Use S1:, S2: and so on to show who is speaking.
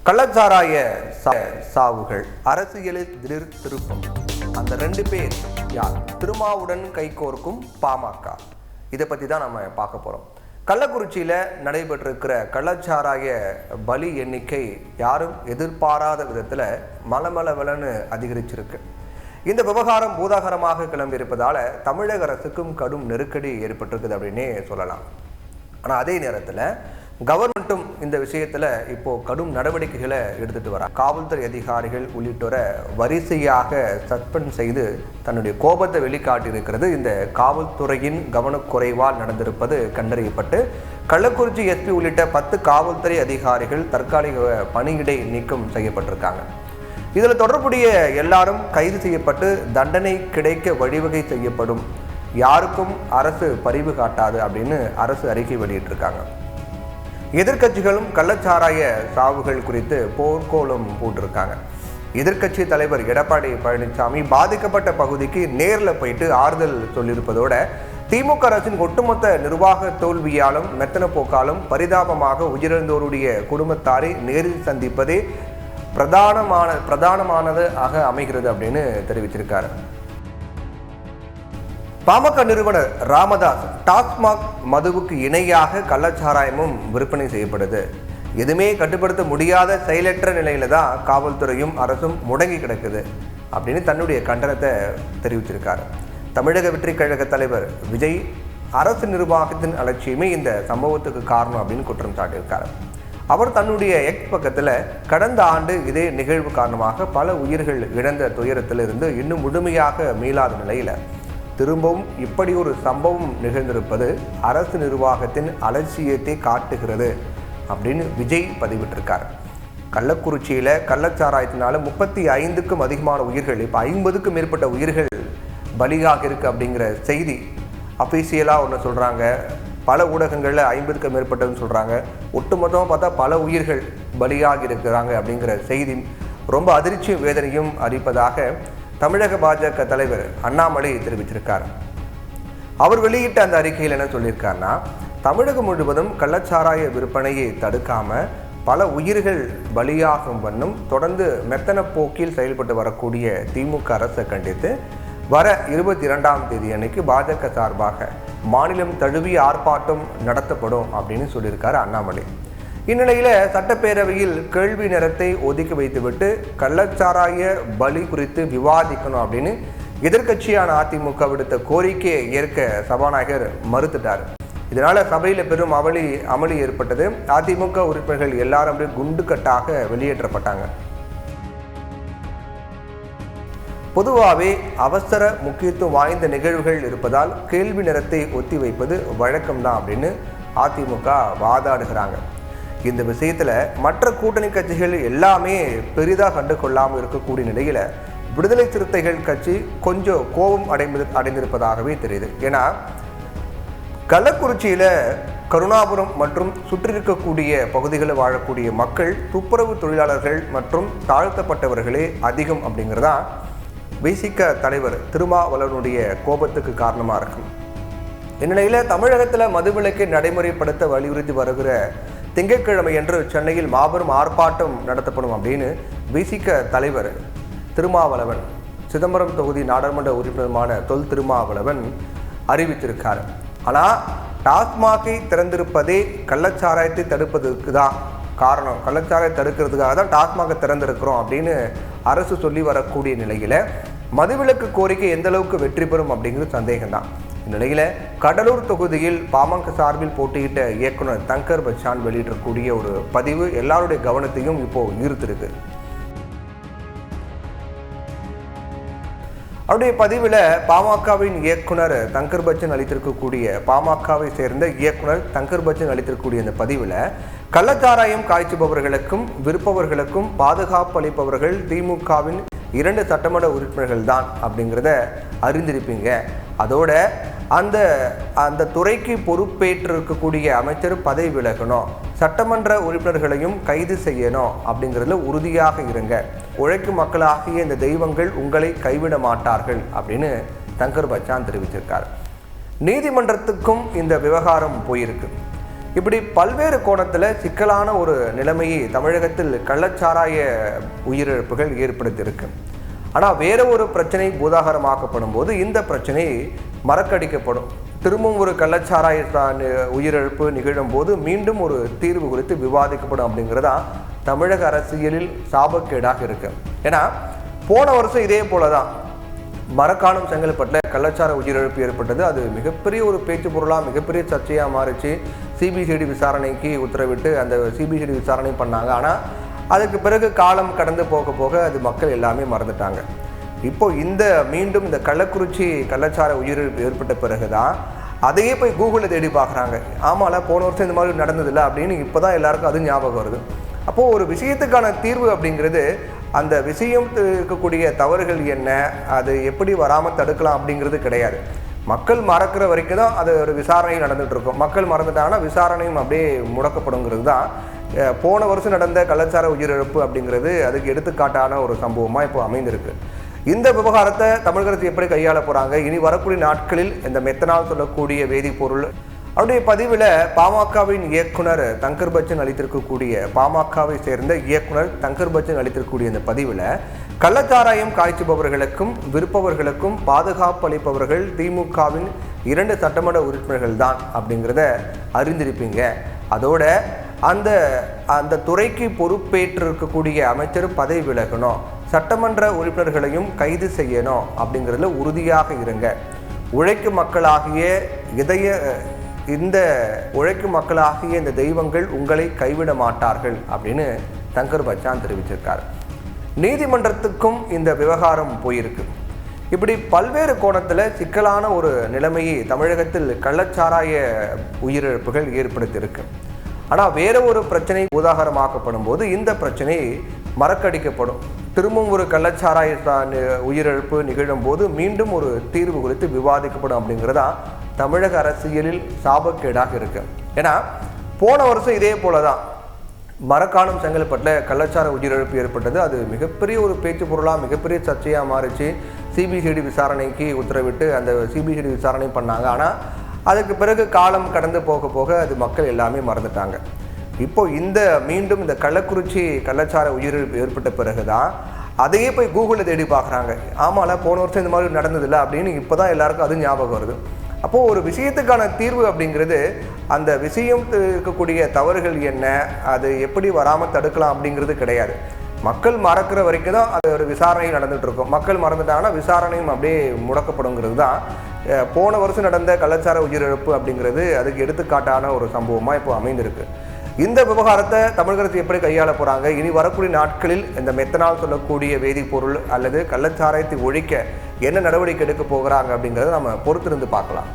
S1: கள்ளச்சாராய சாவுகள், அரசியலில் திடீர் திருப்பம். அந்த 2 பேர் யார்? திருமாவுடன் கைகோர்க்கும் பாமக. இதை பற்றி தான் நம்ம பார்க்க போகிறோம். கள்ளக்குறிச்சியில் நடைபெற்றிருக்கிற கள்ளச்சாராய பலி எண்ணிக்கை யாரும் எதிர்பாராத விதத்தில் மலமளவலன்னு அதிகரிச்சிருக்கு. இந்த விவகாரம் பூதாகரமாக கிளம்பியிருப்பதால் தமிழக அரசுக்கும் கடும் நெருக்கடி ஏற்பட்டிருக்குது அப்படின்னே சொல்லலாம். ஆனால் அதே நேரத்தில் கவர்மெண்ட்டும் இந்த விஷயத்தில் இப்போது கடும் நடவடிக்கைகளை எடுத்துகிட்டு வர காவல்துறை அதிகாரிகள் உள்ளிட்டோரை வரிசையாக சஸ்பெண்ட் செய்து தன்னுடைய கோபத்தை வெளிக்காட்டியிருக்கிறது. இந்த காவல்துறையின் கவனக்குறைவால் நடந்திருப்பது கண்டறியப்பட்டு கள்ளக்குறிச்சி எஸ்பி உள்ளிட்ட 10 காவல்துறை அதிகாரிகள் தற்காலிக பணியிடை நீக்கம் செய்யப்பட்டிருக்காங்க. இதில் தொடர்புடைய எல்லாரும் கைது செய்யப்பட்டு தண்டனை கிடைக்க வழிவகை செய்யப்படும், யாருக்கும் அரசு பரிவு காட்டாது அப்படின்னு அரசு அறிக்கை வெளியிட்டிருக்காங்க. எதிர்க்கட்சிகளும் கள்ளச்சாராய சாவுகள் குறித்து போர்க்கோளம் போட்டிருக்காங்க. எதிர்க்கட்சி தலைவர் எடப்பாடி பழனிசாமி பாதிக்கப்பட்ட பகுதிக்கு நேரில் போயிட்டு ஆறுதல் சொல்லியிருப்பதோட திமுக அரசின் ஒட்டுமொத்த நிர்வாக தோல்வியாலும் மெத்தன போக்காலும் பரிதாபமாக உயிரிழந்தோருடைய குடும்பத்தாரை நேரில் சந்திப்பதே பிரதானமானது அமைகிறது அப்படின்னு தெரிவிச்சிருக்காரு. பாமக நிறுவனர் ராமதாஸ், டாஸ்மாக் மதுவுக்கு இணையாக கள்ளச்சாராயமும் விற்பனை செய்யப்படுது, எதுவுமே கட்டுப்படுத்த முடியாத செயலற்ற நிலையில தான் காவல்துறையும் அரசும் முடங்கி கிடக்குது அப்படின்னு தன்னுடைய கண்டனத்தை தெரிவிச்சிருக்காரு. தமிழக வெற்றி கழக தலைவர் விஜய், அரசு நிர்வாகத்தின் அலட்சியமே இந்த சம்பவத்துக்கு காரணம் அப்படின்னு குற்றம் சாட்டியிருக்காரு. அவர் தன்னுடைய எக்ஸ் பக்கத்தில் கடந்த ஆண்டு இதே நிகழ்வு காரணமாக பல உயிர்கள் இழந்த துயரத்திலிருந்து இன்னும் முழுமையாக மீளாத நிலையில் திரும்பவும் இப்படி ஒரு சம்பவம் நிகழ்ந்திருப்பது அரசு நிர்வாகத்தின் அலட்சியத்தை காட்டுகிறது அப்படின்னு விஜய் பதிவிட்டிருக்கார். கள்ளக்குறிச்சியில் கள்ளச்சாராயத்தினால 35க்கும் அதிகமான உயிர்கள், இப்போ 50க்கும் மேற்பட்ட உயிர்கள் பலியாக இருக்குது அப்படிங்கிற செய்தி அஃபீஷியலாக ஒன்று சொல்கிறாங்க. பல ஊடகங்களில் 50க்கும் மேற்பட்டதுன்னு சொல்கிறாங்க. ஒட்டுமொத்தமாக பார்த்தா பல உயிர்கள் பலியாக இருக்கிறாங்க அப்படிங்கிற செய்தி ரொம்ப அதிர்ச்சியும் வேதனையும் அளிப்பதாக தமிழக பாஜக தலைவர் அண்ணாமலை தெரிவிச்சிருக்கார். அவர் வெளியிட்ட அந்த அறிக்கையில் என்ன சொல்லியிருக்காருன்னா, தமிழகம் முழுவதும் கள்ளச்சாராய விற்பனையை தடுக்காம பல உயிர்கள் பலியாகும் வண்ணம் தொடர்ந்து மெத்தன போக்கில் செயல்பட்டு வரக்கூடிய திமுக அரசை கண்டித்து வர 22ஆம் தேதி அன்னைக்கு பாஜக சார்பாக மாநிலம் தழுவிய ஆர்ப்பாட்டம் நடத்தப்படும் அப்படின்னு சொல்லியிருக்காரு அண்ணாமலை. இந்நிலையில் சட்டப்பேரவையில் கேள்வி நேரத்தை ஒதுக்கி வைத்துவிட்டு கள்ளச்சாராய பலி குறித்து விவாதிக்கணும் அப்படின்னு எதிர்க்கட்சியான அதிமுக விடுத்த கோரிக்கையை ஏற்க சபாநாயகர் மறுத்துட்டார். இதனால சபையில் பெரும் அமளி ஏற்பட்டது. அதிமுக உறுப்பினர்கள் எல்லாரும் அப்படியே குண்டுக்கட்டாக வெளியேற்றப்பட்டாங்க. பொதுவாகவே அவசர முக்கியத்துவம் வாய்ந்த நிகழ்வுகள் இருப்பதால் கேள்வி நேரத்தை ஒத்தி வைப்பது வழக்கம்தான் அப்படின்னு அதிமுக வாதாடுகிறாங்க. இந்த விஷயத்தில் மற்ற கூட்டணி கட்சிகள் எல்லாமே பெரிதாக கண்டு கொள்ளாமல் இருக்கக்கூடிய நிலையில் விடுதலை சிறுத்தைகள் கட்சி கொஞ்சம் கோபம் அடைந்திருப்பதாகவே தெரியுது. ஏன்னா கள்ளக்குறிச்சியில் கருணாபுரம் மற்றும் சுற்றிருக்கக்கூடிய பகுதிகளில் வாழக்கூடிய மக்கள் துப்புரவு தொழிலாளர்கள் மற்றும் தாழ்த்தப்பட்டவர்களே அதிகம் அப்படிங்கிறதா விசிக தலைவர் திருமாவளவனுடைய கோபத்துக்கு காரணமாக இருக்கும். இந்நிலையில் தமிழகத்தில் மதுவிலக்கை நடைமுறைப்படுத்த வலியுறுத்தி வருகிற திங்கட்கிழமை என்று சென்னையில் மாபெரும் ஆர்ப்பாட்டம் நடத்தப்படும் அப்படின்னு விசிக தலைவர் திருமாவளவன், சிதம்பரம் தொகுதி நாடாளுமன்ற உறுப்பினருமான தொல் திருமாவளவன் அறிவித்திருக்கார். ஆனால் டாஸ்மாகை திறந்திருப்பதே கள்ளச்சாராயத்தை தடுப்பதற்கு தான் காரணம், கள்ளச்சாராயம் தடுக்கிறதுக்காக தான் டாஸ்மாகை திறந்திருக்கிறோம் அப்படின்னு அரசு சொல்லி வரக்கூடிய நிலையில் மதுவிலக்கு கோரிக்கை எந்த அளவுக்கு வெற்றி பெறும் அப்படிங்கிறது சந்தேகம்தான். இந்நிலையில் கடலூர் தொகுதியில் பாமக சார்பில் போட்டியிட்ட இயக்குனர் தங்கர் பச்சான் வெளியிடக்கூடிய ஒரு பதிவு எல்லாருடைய கவனத்தையும் இப்போ ஈர்த்திருக்கு. அவருடைய பதிவில் பாமகவின் இயக்குனர் தங்கர் பச்சன் அளித்திருக்கக்கூடிய, பாமகவை சேர்ந்த இயக்குனர் தங்கர் பச்சன் அளித்திருக்கக்கூடிய இந்த பதிவில் கள்ளச்சாராயம் காய்ச்சுபவர்களுக்கும் விற்பவர்களுக்கும் பாதுகாப்பு அளிப்பவர்கள் திமுகவின் 2 சட்டமன்ற உறுப்பினர்கள் தான் அப்படிங்கிறத அறிந்திருப்பீங்க. அதோட அந்த துறைக்கு பொறுப்பேற்றிருக்கக்கூடிய அமைச்சர் பதவி விலகணும், சட்டமன்ற உறுப்பினர்களையும் கைது செய்யணும் அப்படிங்கிறதுல உறுதியாக இருங்க, உழைக்கும் மக்களாகிய இந்த தெய்வங்கள் உங்களை கைவிட மாட்டார்கள் அப்படின்னு தங்கர் பச்சான் தெரிவிச்சிருக்கார். நீதிமன்றத்துக்கும் இந்த விவகாரம் போயிருக்கு. இப்படி பல்வேறு கோணத்தில் சிக்கலான ஒரு நிலைமையை தமிழகத்தில் கள்ளச்சாராய உயிரிழப்புகள் ஏற்படுத்தியிருக்கு. ஆனால் வேற ஒரு பிரச்சனை பூதாகரமாக்கப்படும் போது இந்த பிரச்சனை மறக்கடிக்கப்படும். திரும்பவும் ஒரு கள்ளச்சாராய உயிரிழப்பு நிகழும் போது மீண்டும் ஒரு தீர்வு குறித்து விவாதிக்கப்படும் அப்படிங்கிறதா தமிழக அரசியலில் சாபக்கேடாக இருக்கு. ஏன்னா போன வருஷம் இதே போல தான் மரக்காணம் செங்கல்பட்டில் கள்ளச்சார உயிரிழப்பு ஏற்பட்டது. அது மிகப்பெரிய ஒரு பேச்சு பொருளாக மிகப்பெரிய சர்ச்சையாக மாறிச்சு. சிபிசிஐடி விசாரணைக்கு உத்தரவிட்டு அந்த சிபிசிஐடி விசாரணை பண்ணாங்க. ஆனால் அதுக்கு பிறகு காலம் கடந்து போக போக அது மக்கள் எல்லாமே மறந்துட்டாங்க. இப்போ மீண்டும் இந்த கள்ளக்குறிச்சி கள்ளச்சார உயிரிழப்பு ஏற்பட்ட பிறகு தான் அதையே போய் கூகுளில் தேடி பார்க்குறாங்க. ஆமால போன வருஷம் இந்த மாதிரி நடந்ததில்லை அப்படின்னு இப்போ தான் எல்லாருக்கும் அது ஞாபகம் வருது. அப்போது ஒரு விஷயத்துக்கான தீர்வு அப்படிங்கிறது அந்த விஷயம் இருக்கக்கூடிய தவறுகள் என்ன, அது எப்படி வராமல் தடுக்கலாம் அப்படிங்கிறது கிடையாது. மக்கள் மறக்கிற வரைக்கும் தான் அது ஒரு விசாரணை நடந்துகிட்டு இருக்கும். மக்கள் மறந்துட்டாங்கன்னா விசாரணையும் அப்படியே முடக்கப்படுங்கிறது தான் போன வருஷம் நடந்த கள்ளச்சார உயிரிழப்பு அப்படிங்கிறது அதுக்கு எடுத்துக்காட்டான ஒரு சம்பவமாக இப்போ அமைந்திருக்கு. இந்த விவகாரத்தை தமிழக அரசு எப்படி கையாள போகிறாங்க, இனி வரக்கூடிய நாட்களில் இந்த மெத்தனால் சொல்லக்கூடிய வேதிப்பொருள் அவருடைய பதிவில் பாமகவின் இயக்குனர் தங்கர் பச்சன் அளித்திருக்கக்கூடிய பாமகவை சேர்ந்த இயக்குனர் தங்கர் பச்சன் அளித்திருக்கக்கூடிய இந்த பதிவில் கள்ளச்சாராயம் காய்ச்சுபவர்களுக்கும் விற்பவர்களுக்கும் பாதுகாப்பு அளிப்பவர்கள் திமுகவின் 2 சட்டமன்ற உறுப்பினர்கள் தான் அப்படிங்கிறத அறிந்திருப்பீங்க. அதோட அந்த துறைக்கு பொறுப்பேற்றிருக்கக்கூடிய அமைச்சர் பதவி விலகணும், சட்டமன்ற உறுப்பினர்களையும் கைது செய்யணும் அப்படிங்கிறதுல உறுதியாக இருங்க. உழைக்கும் மக்களாகிய இந்த தெய்வங்கள் உங்களை கைவிட மாட்டார்கள் அப்படின்னு தங்கர் பச்சான் தெரிவிச்சிருக்கார். நீதிமன்றத்துக்கும் இந்த விவகாரம் போயிருக்கு. இப்படி பல்வேறு கோணத்தில் சிக்கலான ஒரு நிலைமையை தமிழகத்தில் கள்ளச்சாராய உயிரிழப்புகள் ஏற்படுத்தியிருக்கு. ஆனால் வேற ஒரு பிரச்சனை பூதாகரமாக்கப்படும் போது இந்த பிரச்சனை மறக்கடிக்கப்படும். திரும்பவும் ஒரு கள்ளச்சாராய உயிரிழப்பு நிகழும் போது மீண்டும் ஒரு தீர்வு குறித்து விவாதிக்கப்படும் அப்படிங்கிறதா தமிழக அரசியலில் சாபக்கேடாக இருக்கு. ஏன்னா போன வருஷம் இதே போல தான் மரக்காணம் செங்கல்பட்டில் கள்ளச்சார உயிரிழப்பு ஏற்பட்டது. அது மிகப்பெரிய ஒரு பேச்சு பொருளாக மிகப்பெரிய சர்ச்சையாக மாறிச்சு. சிபிசிஐடி விசாரணைக்கு உத்தரவிட்டு அந்த சிபிசிஐடி விசாரணை பண்ணாங்க. ஆனால் அதுக்கு பிறகு காலம் கடந்து போக போக அது மக்கள் எல்லாமே மறந்துட்டாங்க. இப்போ மீண்டும் இந்த கள்ளக்குறிச்சி கள்ளச்சார உயிரிழப்பு ஏற்பட்ட பிறகு தான் அதையே போய் கூகுளில் தேடி பார்க்குறாங்க. ஆமால போன வருஷம் இந்த மாதிரி நடந்ததில்லை அப்படின்னு இப்போ தான் எல்லாருக்கும் அது ஞாபகம் வருது. அப்போது ஒரு விஷயத்துக்கான தீர்வு அப்படிங்கிறது அந்த விஷயம் இருக்கக்கூடிய தவறுகள் என்ன, அது எப்படி வராமல் தடுக்கலாம் அப்படிங்கிறது கிடையாது. மக்கள் மறக்கிற வரைக்கும் தான் அது ஒரு விசாரணை நடந்துகிட்டு இருக்கும். மக்கள் மறந்துட்டாங்கன்னா விசாரணையும் அப்படியே முடக்கப்படுங்கிறது தான் போன வருஷம் நடந்த கள்ளச்சார உயிரிழப்பு அப்படிங்கிறது அதுக்கு எடுத்துக்காட்டான ஒரு சம்பவமாக இப்போ அமைந்திருக்கு. இந்த விவகாரத்தை தமிழக அரசு எப்படி கையாள போகிறாங்க, இனி வரக்கூடிய நாட்களில் இந்த மெத்தனால் சொல்லக்கூடிய வேதிப்பொருள் அல்லது கள்ளச்சாராயத்தை ஒழிக்க என்ன நடவடிக்கை எடுக்க போகிறாங்க அப்படிங்கிறத நம்ம பொறுத்திருந்து பார்க்கலாம்.